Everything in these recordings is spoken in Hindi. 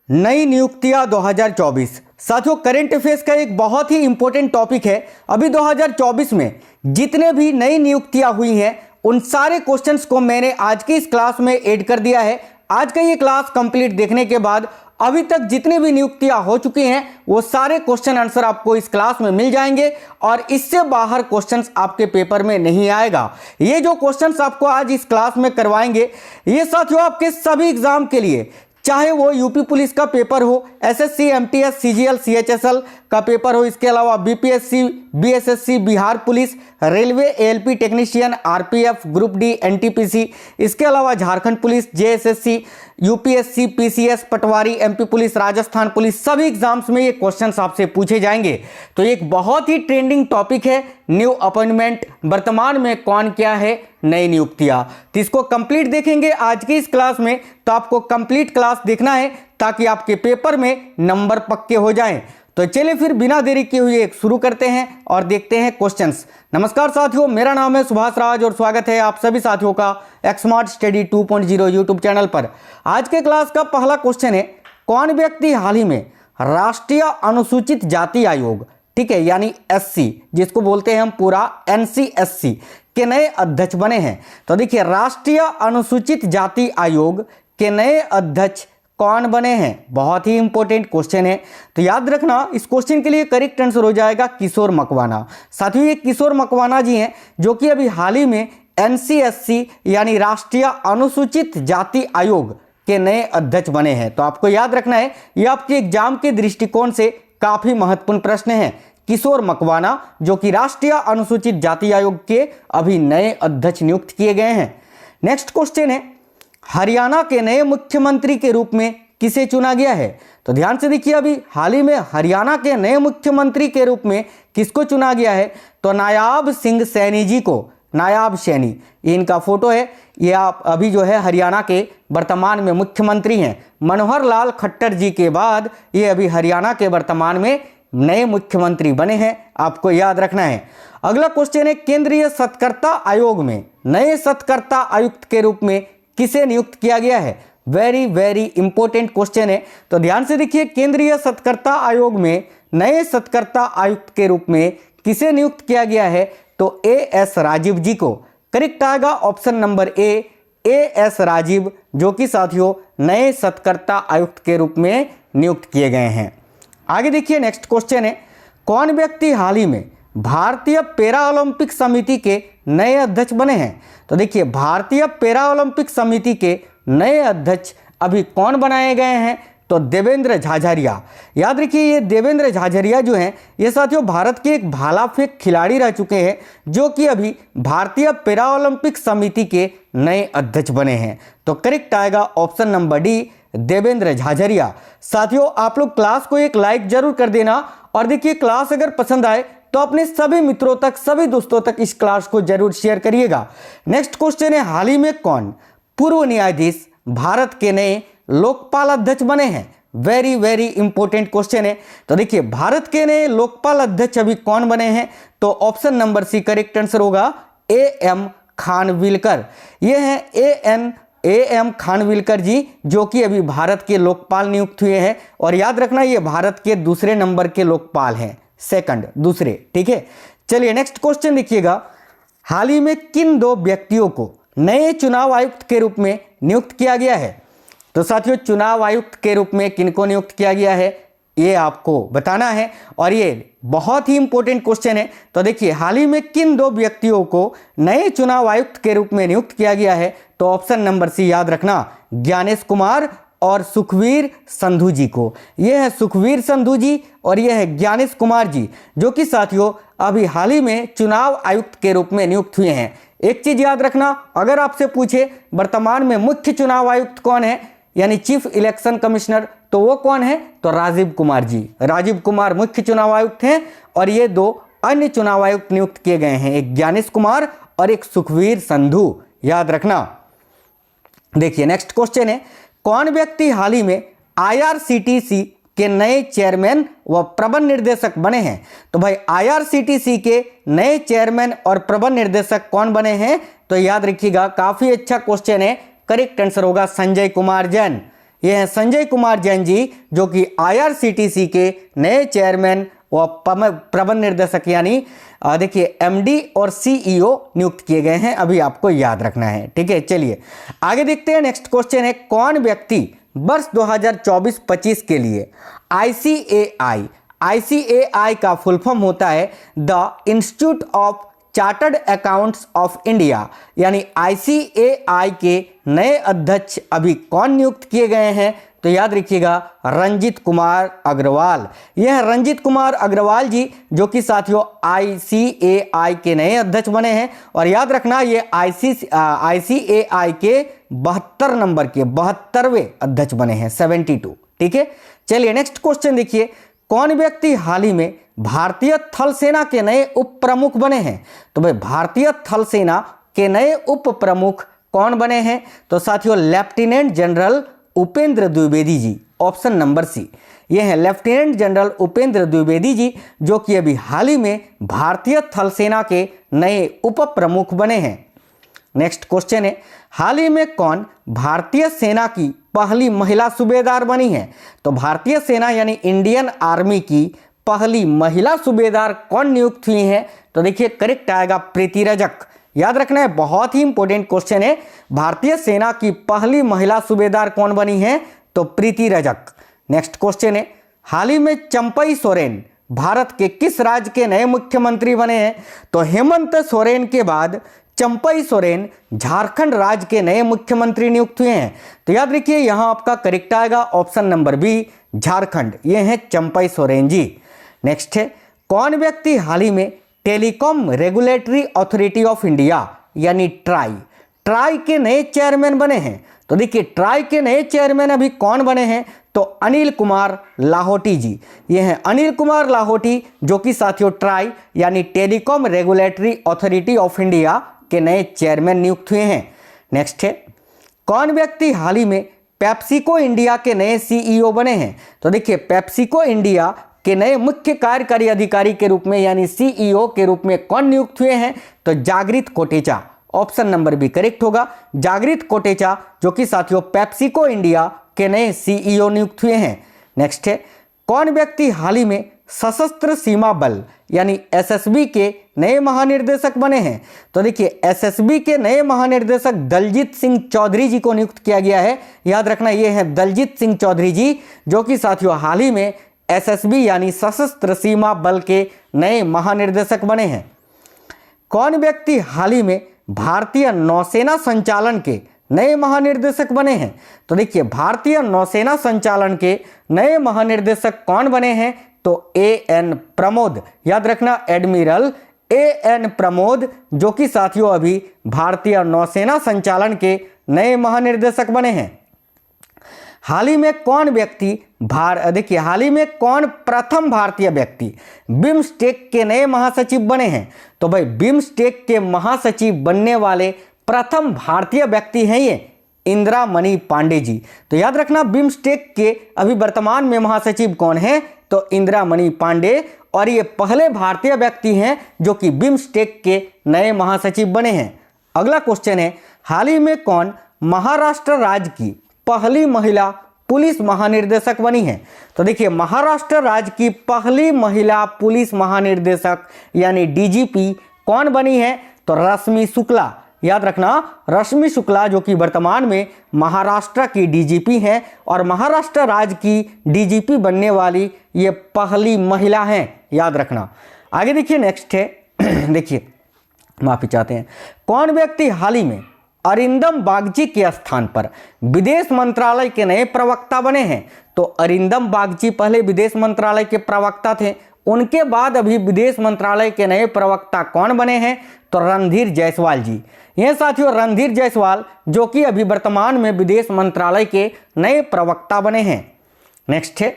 नई नियुक्तियां 2024। साथियों, करंट अफेयर्स का एक बहुत ही इंपॉर्टेंट टॉपिक है। अभी 2024 में जितने भी नई नियुक्तियां हुई हैं उन सारे क्वेश्चंस को मैंने आज की इस क्लास में ऐड कर दिया है। आज का ये क्लास कंप्लीट देखने के बाद अभी तक जितनी भी नियुक्तियां हो चुकी हैं वो सारे क्वेश्चन आंसर आपको इस क्लास में मिल जाएंगे और इससे बाहर क्वेश्चंस आपके पेपर में नहीं आएगा। ये जो क्वेश्चंस आपको आज इस क्लास में करवाएंगे ये साथियों आपके सभी एग्जाम के लिए, चाहे वो यूपी पुलिस का पेपर हो, एसएससी, एमटीएस, सीजीएल, सीएचएसएल का पेपर हो, इसके अलावा BPSC, BSSC, Bihar police, railway, ALP technician, RPF, group D, NTPC, इसके अलावा Jharkhand police, JSSC, UPSC, PCS, पटवारी, एमपी पुलिस, राजस्थान पुलिस, सभी एग्जाम्स में ये क्वेश्चंस आपसे पूछे जाएंगे। तो एक बहुत ही ट्रेंडिंग टॉपिक है न्यू अपॉइंटमेंट, वर्तमान में कौन क्या है नई नियुक्तियां। तो इसको कंप्लीट देखेंगे आज की इस क्लास में। तो आपको कंप्लीट क्लास देखना है ताकि आपके पेपर में नंबर पक्के हो जाएं। तो चलिए फिर बिना देरी किए हुए शुरू करते हैं और देखते हैं क्वेश्चंस। नमस्कार साथियों, मेरा नाम है सुभाष राज और स्वागत है आप सभी साथियों का एक्समार्ट स्टडी 2.0 यूट्यूब चैनल पर। आज के क्लास का पहला क्वेश्चन है, कौन व्यक्ति हाल ही में राष्ट्रीय अनुसूचित जाति आयोग, ठीक है, यानी एससी, जिसको बोलते हैं हम पूरा एनसीएससी के नए अध्यक्ष बने हैं। तो देखिए, राष्ट्रीय अनुसूचित जाति आयोग के नए अध्यक्ष कौन बने हैं, बहुत ही इंपॉर्टेंट क्वेश्चन है। तो याद रखना, इस क्वेश्चन के लिए करेक्ट आंसर हो जाएगा किशोर मकवाना। साथियों, ये किशोर मकवाना जी हैं जो कि अभी हाल ही में एनसीएससी यानी राष्ट्रीय अनुसूचित जाति आयोग के नए अध्यक्ष बने हैं। तो आपको याद रखना है, ये आपके एग्जाम के दृष्टिकोण से काफी महत्वपूर्ण प्रश्न है। किशोर मकवाना जो कि राष्ट्रीय अनुसूचित जाति आयोग के अभी नए अध्यक्ष नियुक्त किए गए हैं। नेक्स्ट क्वेश्चन है, हरियाणा के नए मुख्यमंत्री के रूप में किसे चुना गया है। तो ध्यान से देखिए, अभी हाल ही में हरियाणा के नए मुख्यमंत्री के रूप में किसको चुना गया है, तो नायाब सिंह सैनी जी को। नायाब सैनी, ये इनका फोटो है। ये आप अभी जो है हरियाणा के वर्तमान में मुख्यमंत्री हैं। मनोहर लाल खट्टर जी के बाद ये अभी हरियाणा के वर्तमान में नए मुख्यमंत्री बने हैं, आपको याद रखना है। अगला क्वेश्चन है, केंद्रीय सत्कर्ता आयोग में नए सत्कर्ता आयुक्त के रूप में किसे नियुक्त किया गया है। वेरी वेरी इंपॉर्टेंट क्वेश्चन है। तो ध्यान से देखिए, केंद्रीय सत्कर्ता आयोग में नए सत्कर्ता आयुक्त के रूप में किसे नियुक्त किया गया है, तो एएस राजीव जी को। करेक्ट आएगा option number A, AS Rajeev, जो कि साथियों नए सत्कर्ता आयुक्त के रूप में नियुक्त किए गए हैं। आगे देखिए, नेक्स्ट क्वेश्चन है, कौन व्यक्ति हाल ही में भारतीय पैरा ओलंपिक समिति के नए अध्यक्ष बने हैं। तो देखिए, भारतीय पैरा ओलंपिक समिति के नए अध्यक्ष अभी कौन बनाए गए हैं, तो देवेंद्र झाझरिया। याद रखिए, ये देवेंद्र झाझरिया जो हैं ये साथियों भारत के एक भाला फेंक खिलाड़ी रह चुके हैं जो कि अभी भारतीय पैरा ओलंपिक समिति के नए अध्यक्ष बने हैं। तो करेक्ट आएगा option number D, Devendra Jhajharia. साथियों, आप लोग क्लास को एक लाइक जरूर कर देना और देखिए, क्लास अगर पसंद आए तो अपने सभी मित्रों तक, सभी दोस्तों तक इस क्लास को जरूर शेयर करिएगा। नेक्स्ट क्वेश्चन है, हाल ही में कौन पूर्व न्यायाधीश भारत के नए लोकपाल अध्यक्ष बने हैं। वेरी वेरी इंपॉर्टेंट क्वेश्चन है। तो देखिए, भारत के नए लोकपाल अध्यक्ष अभी कौन बने हैं, तो option number C correct answer होगा, एएम खानविलकर। ये हैं एएम खानविलकर जी, जो कि अभी भारत के लोकपाल नियुक्त हुए हैं। और याद रखना, ये भारत के दूसरे नंबर के लोकपाल हैं, सेकंड, दूसरे, ठीक है। चलिए नेक्स्ट क्वेश्चन देखिएगा, हाल ही में किन दो व्यक्तियों को नए चुनाव आयुक्त के रूप में नियुक्त किया गया है। तो साथियों, चुनाव आयुक्त के रूप में किनको नियुक्त किया गया है ये आपको बताना है और ये बहुत ही इंपॉर्टेंट क्वेश्चन है। तो देखिए, हाल ही में किन दो व्यक्तियों को नए चुनाव आयुक्त के रूप में नियुक्त किया गया है, तो ऑप्शन नंबर सी याद रखना, ज्ञानेश कुमार और सुखवीर संधू जी को। ये है सुखवीर संधू जी और ये है ज्ञानेश कुमार जी, जो कि साथियों अभी हाल ही में चुनाव आयुक्त के रूप में नियुक्त हुए हैं। एक चीज याद रखना, अगर आपसे पूछे वर्तमान में मुख्य चुनाव आयुक्त कौन है, यानी चीफ इलेक्शन कमिश्नर, तो वो कौन है, तो राजीव कुमार जी। राजीव कुमार मुख्य चुनाव आयुक्त हैं और ये दो अन्य चुनाव आयुक्त नियुक्त किए गए हैं, एक ज्ञानेश कुमार और एक सुखवीर संधू, याद रखना। देखिए नेक्स्ट क्वेश्चन है, कौन व्यक्ति हाल ही में आईआरसीटीसी के नए चेयरमैन व प्रबंध निर्देशक बने हैं। तो भाई, आईआरसीटीसी के नए चेयरमैन और प्रबंध निर्देशक कौन बने हैं, तो याद रखिएगा, काफी अच्छा क्वेश्चन है। करेक्ट आंसर होगा संजय कुमार जैन। ये हैं संजय कुमार जैन जी, जो कि IRCTC के नए चेयरमैन व प्रबंध निर्देशक यानी देखिए एमडी और CEO नियुक्त किए गए हैं। अभी आपको याद रखना है, ठीक है। चलिए आगे देखते हैं। नेक्स्ट क्वेश्चन है, कौन व्यक्ति वर्ष 2024-25 के लिए ICAI का फुल फॉर्म होता है the institute of chartered accounts of India यानी ICAI के नए अध्यक्ष अभी कौन नियुक्त किए गए हैं? तो याद रखिएगा रंजीत कुमार अग्रवाल। यह रंजीत कुमार अग्रवाल जी जो कि साथियों ICAI के नए अध्यक्ष बने हैं। और याद रखना ये ICAI के 72वें अध्यक्ष बने हैं, 72, ठीक है। चलिए नेक्स्ट क्वेश्चन देखिए, कौन व्यक्ति हाल ही में भारतीय थल सेना के नए उप प्रमुख बने हैं? तो भाई भारतीय थल सेना के नए उप प्रमुख कौन बने हैं? तो साथियों lieutenant general Upendra Dwivedi ji, option number सी। ये हैं लेफ्टिनेंट जनरल उपेंद्र द्विवेदी जी, जो कि अभी हाल ही में भारतीय थल सेना के नए उप प्रमुख बने हैं। नेक्स्ट क्वेश्चन है, हाल ही में कौन भारतीय सेना की पहली महिला सूबेदार बनी है? तो भारतीय सेना यानी इंडियन आर्मी की पहली महिला सूबेदार कौन नियुक्त हुई है? तो देखिए करेक्ट आएगा प्रीति रजक। याद रखना है, बहुत ही इंपॉर्टेंट क्वेश्चन है। भारतीय सेना की पहली महिला सूबेदार कौन बनी है? तो प्रीति रजक। नेक्स्ट क्वेश्चन है, हाल ही में चंपई सोरेन भारत के किस राज्य के नए मुख्यमंत्री बने हैं? तो हेमंत सोरेन के बाद चंपई सोरेन झारखंड राज्य के नए मुख्यमंत्री नियुक्त हुए हैं। तो याद रखिए यहां आपका करेक्ट आएगा ऑप्शन नंबर बी, झारखंड। ये हैं चंपई सोरेन जी। नेक्स्ट है, कौन व्यक्ति हाल ही में telecom regulatory authority of India यानी ट्राई के नए चेयरमैन बने हैं? तो देखिए ट्राई के नए चेयरमैन अभी कौन बने हैं? तो अनिल कुमार लाहोटी जी। ये हैं अनिल कुमार लाहोटी, जो कि साथियों ट्राई यानी telecom regulatory authority of India के नए चेयरमैन नियुक्त हुए हैं। नेक्स्ट है, कौन व्यक्ति हाल ही में पेप्सिको इंडिया के नए CEO बने हैं? तो देखिए पेप्सिको इंडिया के नए मुख्य कार्यकारी अधिकारी के रूप में यानी CEO के रूप में कौन नियुक्त हुए हैं? तो Jagrut Kotecha, option number B correct होगा, जागृत कोटेचा, जो कि साथियों पेप्सिको इंडिया के नए CEO नियुक्त हुए हैं। नेक्स्ट है, कौन व्यक्ति हाल ही में सशस्त्र सीमा बल यानी SSB के नए महानिर्देशक बने हैं? तो देखिए SSB के नए महानिर्देशक दलजीत सिंह चौधरी जी को नियुक्त किया गया है। याद रखना ये हैं दलजीत सिंह चौधरी जी, जो कि साथियों हाल ही में SSB यानी सशस्त्र सीमा बल के नए महानिर्देशक बने हैं। कौन व्यक्ति हाल ही में भारतीय नौसेना संचालन के नए महानिर्देशक बने हैं? तो देखिए भारतीय नौसेना संचालन के नए महानिर्देशक कौन बने हैं? तो AN प्रमोद। याद रखना एडमिरल AN प्रमोद, जो कि साथियों अभी भारतीय नौसेना संचालन के नए महानिर्देशक बने हैं। हाल ही में कौन व्यक्ति देखिए हाल ही में कौन प्रथम भारतीय व्यक्ति बिम्स्टेक के नए महासचिव बने हैं? तो भाई बिम्स्टेक के महासचिव बनने वाले प्रथम भारतीय व्यक्ति हैं ये इंदिरा मणि पांडे जी। तो याद रखना बिम्स्टेक के अभी वर्तमान में महासचिव कौन है? तो इंदिरा मणि पांडे, और ये पहले भारतीय व्यक्ति हैं जो कि बिम्स्टेक के नए महासचिव बने हैं। अगला क्वेश्चन है, हाल ही में कौन महाराष्ट्र राज्य की पहली महिला पुलिस महानिर्देशक बनी है? तो देखिए महाराष्ट्र राज्य की पहली महिला पुलिस महानिर्देशक यानी DGP कौन बनी है? तो रश्मि शुक्ला। याद रखना रश्मि शुक्ला, जो कि वर्तमान में महाराष्ट्र की DGP हैं और महाराष्ट्र राज्य की DGP बनने वाली ये पहली महिला हैं। याद रखना। आगे देखिए नेक्स्ट है देखिए माफी चाहते हैं, कौन व्यक्ति हाल ही में अरिंदम बागची के स्थान पर विदेश मंत्रालय के नए प्रवक्ता बने हैं? तो अरिंदम बागची पहले विदेश मंत्रालय के प्रवक्ता थे, उनके बाद अभी विदेश मंत्रालय के नए प्रवक्ता कौन बने हैं? तो रणधीर जायसवाल जी। यह साथियों रणधीर जायसवाल, जो कि अभी वर्तमान में विदेश मंत्रालय के नए प्रवक्ता बने हैं। नेक्स्ट है,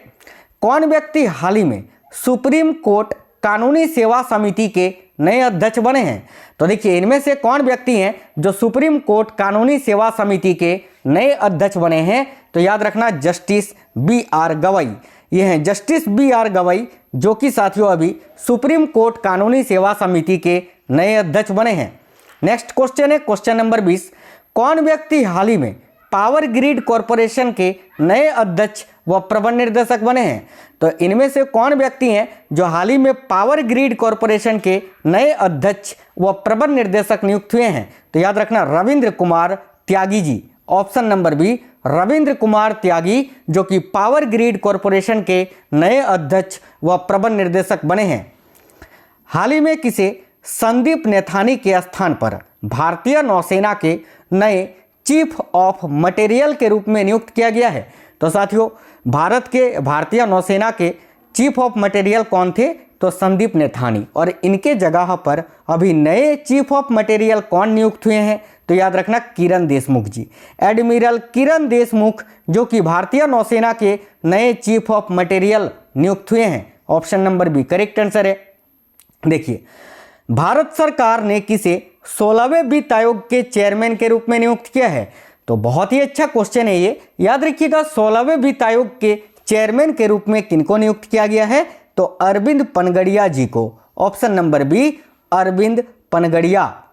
कौन व्यक्ति हाल ही में सुप्रीम कोर्ट कानूनी सेवा समिति के नए अध्यक्ष बने हैं? तो देखिए इनमें से कौन व्यक्ति हैं जो सुप्रीम कोर्ट कानूनी सेवा समिति के नए अध्यक्ष बने हैं? तो याद रखना जस्टिस BR गवई। ये हैं जस्टिस BR गवई, जो कि साथियों अभी सुप्रीम कोर्ट कानूनी सेवा समिति के नए अध्यक्ष बने हैं। नेक्स्ट क्वेश्चन है क्वेश्चन नंबर 20, कौन व्यक्ति हाल ही में पावर ग्रिड कॉरपोरेशन के नए अध्यक्ष व प्रबंध निर्देशक बने हैं। तो इनमें से कौन व्यक्ति हैं जो हाल ही में पावर ग्रिड कॉरपोरेशन के नए अध्यक्ष व प्रबंध निर्देशक नियुक्त हुए हैं? तो याद रखना, Ravindra Kumar Tyagi ji. Option number B, Ravindra Kumar Tyagi, जो कि पावर ग्रिड कॉरपोरेशन के नए अध्यक्ष व प्रबंध निर्देशक बने हैं। हाल ही में किसे संदीप नैथानी के स्थान पर भारतीय नौसेना के नए चीफ ऑफ मटेरियल के रूप में नियुक्त किया गया है? तो साथियों, भारतीय नौसेना के चीफ ऑफ मटेरियल कौन थे? तो संदीप नैथानी। और इनके जगह पर अभी नए चीफ ऑफ मटेरियल कौन नियुक्त हुए हैं? तो याद रखना, किरण देशमुख जी। एडमिरल किरण देशमुख, जो कि भारतीय नौसेना के नए चीफ ऑफ मटेरियल नियुक्त हुए हैं। Option number B correct answer है। देखिए, भारत सरकार ने किसे 16वें वित्त आयोग के चेयरमैन के रूप में नियुक्त किया है? तो बहुत ही अच्छा क्वेश्चन है ये, याद रखिएगा। 16वें वित्त आयोग के चेयरमैन के रूप में किनको नियुक्त किया गया है? तो अरविंद पनगड़िया जी को। Option number B, Arvind Panagariya.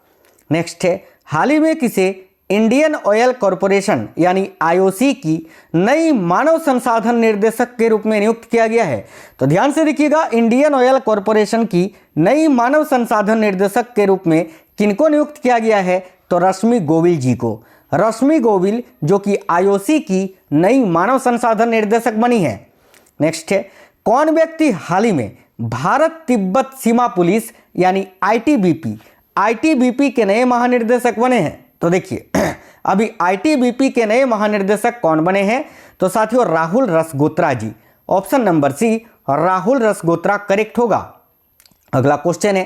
Next है, हाल ही में किसे इंडियन ऑयल कॉरपोरेशन यानी आईओसी की नई मानव संसाधन निर्देशक के रूप में नियुक्त किया गया है? तो ध्यान से देखिएगा, इंडियन ऑयल कॉरपोरेशन की नई मानव संसाधन निर्देशक के रूप में किनको नियुक्त किया गया है? तो रश्मि गोविल जी को। रश्मि गोविल, जो कि आईओसी की नई मानव संसाधन निर्देशक बनी है। नेक्स्ट है, कौन व्यक्ति हाल ही में भारत तिब्बत सीमा पुलिस यानी आईटीबीपी के नए महानिर्देशक बने हैं? तो देखिए, अभी आईटीबीपी के नए महानिर्देशक कौन बने हैं? तो साथियों, Rahul Rasgotra ji. Option number C, Rahul Rasgotra correct होगा। अगला क्वेश्चन है,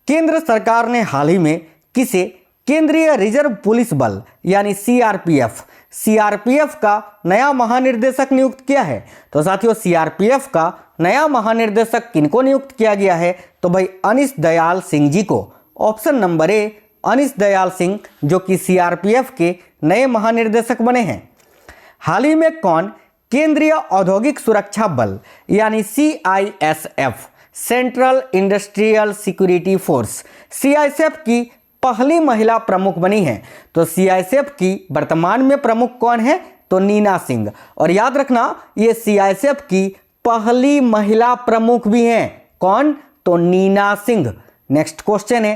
केंद्र सरकार ने हाल ही में किसे केंद्रीय रिजर्व पुलिस बल यानी सीआरपीएफ का नया महानिर्देशक नियुक्त किया है? तो साथियों, सीआरपीएफ का नया महानिर्देशक किनको नियुक्त किया गया है? तो भाई अनिश दयाल सिंह जी को। ऑप्शन नंबर ए, अनिश दयाल सिंह, जो कि सीआरपीएफ के नए महानिर्देशक बने हैं। हाल ही में कौन केंद्रीय औद्योगिक सुरक्षा बल यानी CISF central industrial security force CISF की पहली महिला प्रमुख बनी है? तो सीआईएसएफ की वर्तमान में प्रमुख कौन है? तो नीना सिंह। और याद रखना, ये सीआईएसएफ की पहली महिला प्रमुख भी हैं। कौन? तो नीना सिंह। नेक्स्ट क्वेश्चन है,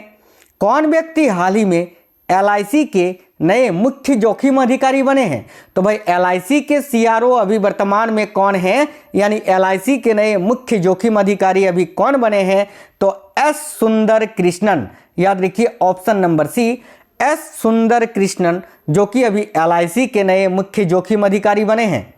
कौन व्यक्ति हाल ही में एलआईसी के नए मुख्य जोखिम अधिकारी बने हैं? तो भाई एलआईसी के सीआरओ अभी वर्तमान में कौन है, यानी एलआईसी के नए मुख्य जोखिम अधिकारी अभी कौन बने हैं? तो एस सुंदर कृष्णन। याद रखिए, ऑप्शन नंबर सी, एस सुंदर कृष्णन, जो कि अभी एलआईसी के नए मुख्य जोखिम अधिकारी बने हैं।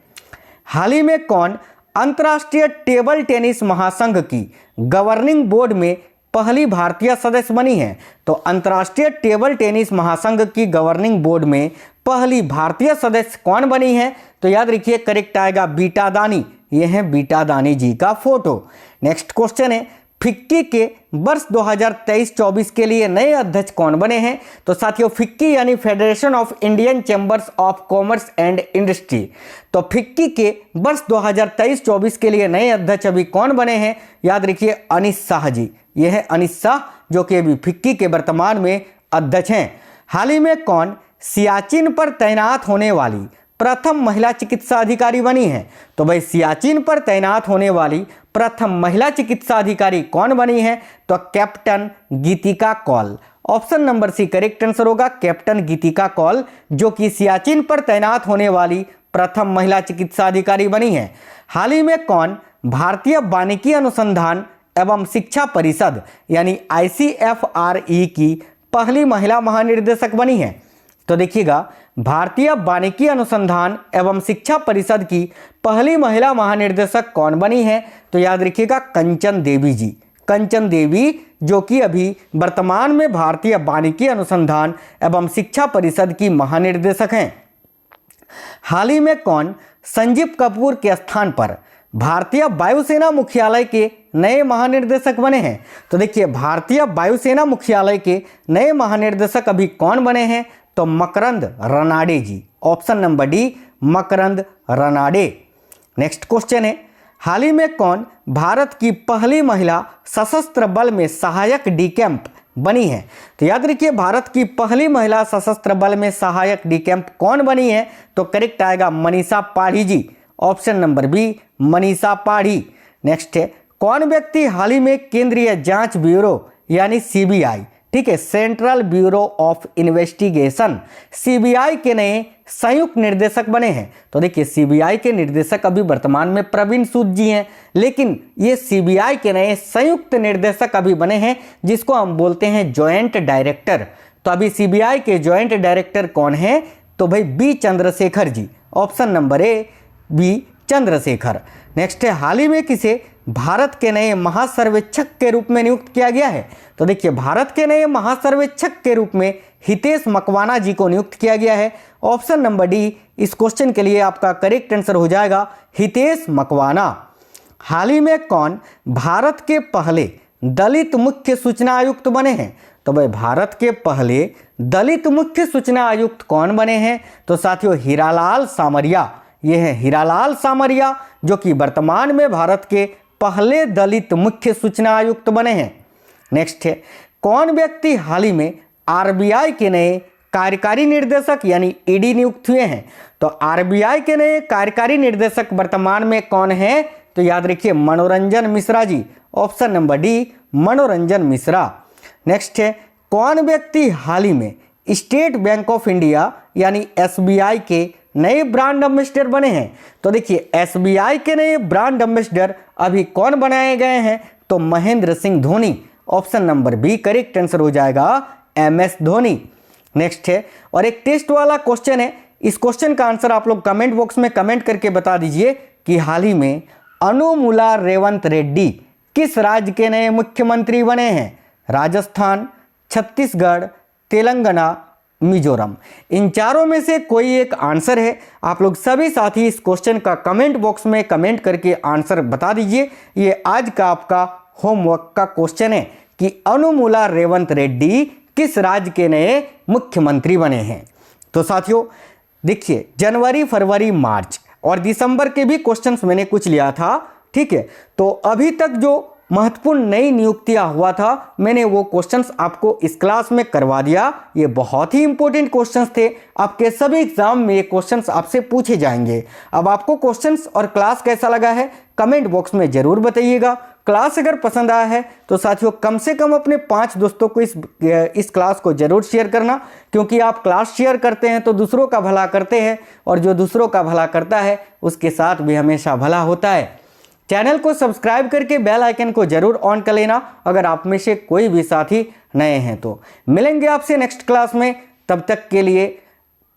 हाल ही में कौन अंतर्राष्ट्रीय टेबल टेनिस महासंघ की गवर्निंग बोर्ड में पहली भारतीय सदस्य बनी है? तो अंतर्राष्ट्रीय टेबल टेनिस महासंघ की गवर्निंग बोर्ड में पहली भारतीय सदस्य कौन बनी है? तो याद रखिए, करेक्ट आएगा बीटा दानी। यह है बीटा दानी जी का फोटो। नेक्स्ट क्वेश्चन है, फिक्की के वर्ष 2023-24 के लिए नए अध्यक्ष कौन बने हैं? तो साथियों, फिक्की यानी federation of Indian chambers of commerce and industry. तो फिक्की के वर्ष 2023-24 के लिए नए अध्यक्ष अभी कौन बने हैं? याद रखिए, अनिश शाह जी। यह है अनिश शाह, जो कि अभी फिक्की के वर्तमान में अध्यक्ष हैं। हाल ही में कौन सियाचिन पर तैनात होने वाली प्रथम महिला चिकित्सा अधिकारी बनी है? तो भाई सियाचिन पर तैनात होने वाली प्रथम महिला चिकित्सा अधिकारी कौन बनी है? तो captain Geetika Kaul. Option number C correct answer होगा, कैप्टन गीतिका कौल, जो कि सियाचिन पर तैनात होने वाली प्रथम महिला चिकित्सा अधिकारी बनी है। हाल ही में कौन भारतीय वानिकी अनुसंधान एवं शिक्षा परिषद यानी ICFRE की पहली महिला महानिर्देशक बनी है? तो देखिएगा, भारतीय वानिकी अनुसंधान एवं शिक्षा परिषद की पहली महिला महानिर्देशक कौन बनी है? तो याद रखिएगा, कंचन देवी जी। कंचन देवी, जो कि अभी वर्तमान में भारतीय वानिकी अनुसंधान एवं शिक्षा परिषद की महानिर्देशक हैं। हाल ही में कौन संजीव कपूर के स्थान पर भारतीय वायुसेना मुख्यालय के नए महानिर्देशक बने हैं? तो देखिए, भारतीय वायुसेना मुख्यालय के नए महानिर्देशक अभी कौन बने हैं? तो मकरंद रनाडे जी। ऑप्शन नंबर डी, मकरंद रनाडे। नेक्स्ट क्वेश्चन है, हाल ही में कौन भारत की पहली महिला सशस्त्र बल में सहायक डी कैंप बनी है? तो याद रखिए, भारत की पहली महिला सशस्त्र बल में सहायक डी कैंप कौन बनी है? तो करेक्ट आएगा Manisha Padhi ji, option number B Manisha Padhi. Next है, कौन व्यक्ति हाल ही में केंद्रीय जांच ब्यूरो यानी सीबीआई, ठीक है, central bureau of investigation, CBI के नए संयुक्त निर्देशक बने हैं? तो देखिए, सीबीआई के निर्देशक अभी वर्तमान में प्रवीण सूद जी हैं, लेकिन ये सीबीआई के नए संयुक्त निर्देशक अभी बने हैं, जिसको हम बोलते हैं जॉइंट डायरेक्टर। तो अभी सीबीआई के जॉइंट डायरेक्टर कौन है? तो भाई B Chandrashekhar ji, option number A B Chandrashekhar. Next है, हाल ही में किसे भारत के नए महासर्वेक्षक के रूप में नियुक्त किया गया है? तो देखिए, भारत के नए महासर्वेक्षक के रूप में हितेश मकवाना जी को नियुक्त किया गया है। ऑप्शन नंबर डी इस क्वेश्चन के लिए आपका करेक्ट आंसर हो जाएगा हितेश मकवाना। हाल ही में कौन भारत के पहले दलित मुख्य सूचना आयुक्त बने हैं? तो भाई भारत के पहले दलित मुख्य सूचना आयुक्त कौन बने हैं? तो साथियों, हीरालाल सामरिया, ये है हीरालाल सामरिया, जो कि वर्तमान में भारत के पहले दलित मुख्य सूचना आयुक्त बने हैं। नेक्स्ट है, कौन व्यक्ति हाल ही में आरबीआई के नए कार्यकारी निर्देशक यानी ईडी नियुक्त हुए हैं? तो आरबीआई के नए कार्यकारी निर्देशक वर्तमान में कौन है? तो याद रखिए मनोरंजन Mishra ji, option number D मनोरंजन मिश्रा। नेक्स्ट है, कौन व्यक्ति हाल ही में स्टेट बैंक ऑफ इंडिया यानी एसबीआई के नए ब्रांड एम्बेसडर बने हैं? तो देखिए, एसबीआई के नए ब्रांड एम्बेसडर अभी कौन बनाए गए हैं? तो Mahendra Singh Dhoni, option number B correct answer हो जाएगा एमएस धोनी। नेक्स्ट है, और एक टेस्ट वाला क्वेश्चन है, इस क्वेश्चन का आंसर आप लोग कमेंट बॉक्स में कमेंट करके बता दीजिए कि हाल ही में अनुमुला रेवंत रेड्डी किस राज्य के नए मुख्यमंत्री बने हैं? राजस्थान, छत्तीसगढ़, तेलंगाना, मिजोरम। इन चारों में से कोई एक आंसर है। आप लोग सभी साथी इस क्वेश्चन का कमेंट बॉक्स में कमेंट करके आंसर बता दीजिए। ये आज का आपका होमवर्क का क्वेश्चन है कि अनुमुला रेवंत रेड्डी किस राज्य के नए मुख्यमंत्री बने हैं। तो साथियों देखिए, जनवरी, फरवरी, मार्च और दिसंबर के भी क्वेश्चंस मैंने कुछ लिया था, ठीक है। तो अभी तक जो महत्वपूर्ण नई नियुक्तियां हुआ था, मैंने वो क्वेश्चंस आपको इस क्लास में करवा दिया। ये बहुत ही इंपॉर्टेंट क्वेश्चंस थे, आपके सभी एग्जाम में ये क्वेश्चंस आपसे पूछे जाएंगे। अब आपको क्वेश्चंस और क्लास कैसा लगा है कमेंट बॉक्स में जरूर बताइएगा। क्लास अगर पसंद आया है तो साथियों कम से कम अपने 5 दोस्तों को इस क्लास को जरूर शेयर करना, क्योंकि आप क्लास शेयर करते हैं तो दूसरों का भला करते हैं, और जो दूसरों का भला करता है उसके साथ भी हमेशा भला होता है। चैनल को सब्सक्राइब करके बेल आइकन को जरूर ऑन कर लेना अगर आप में से कोई भी साथी नए हैं तो। मिलेंगे आपसे नेक्स्ट क्लास में, तब तक के लिए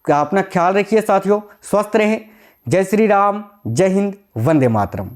अपना ख्याल रखिए साथियों, स्वस्थ रहें। जय श्री राम, जय हिंद, वंदे मातरम।